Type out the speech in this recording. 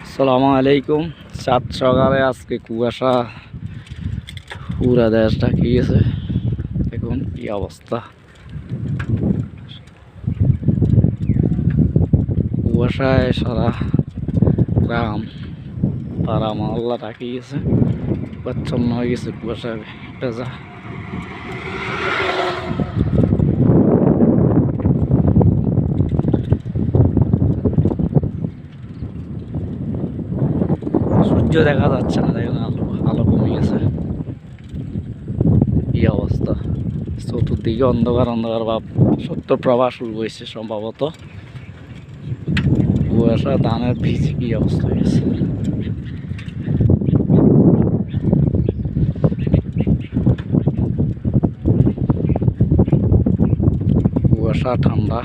আসসালামু আলাইকুম। সাত সকালে আজকে কুয়াশা পুরা দেশ ঢাকে গেছে। দেখুন কি অবস্থা, কুয়াশায় সারা গ্রাম পাড়া মহল্লা ঢাকে গেছে, প্রচ্ছন্ন হয়ে গেছে কুয়াশায় ভেজা। সূর্য দেখা যাচ্ছে না, দেখেন আলো আলো কমে গেছে। কি অবস্থা, চতুর্দিকে অন্ধকার অন্ধকার ভাব, সত্য প্রবাহ শুরু হয়েছে সম্ভবত। কুয়াশা ধানের ভিজে কি অবস্থা হয়েছে। কুয়াশা ঠান্ডা।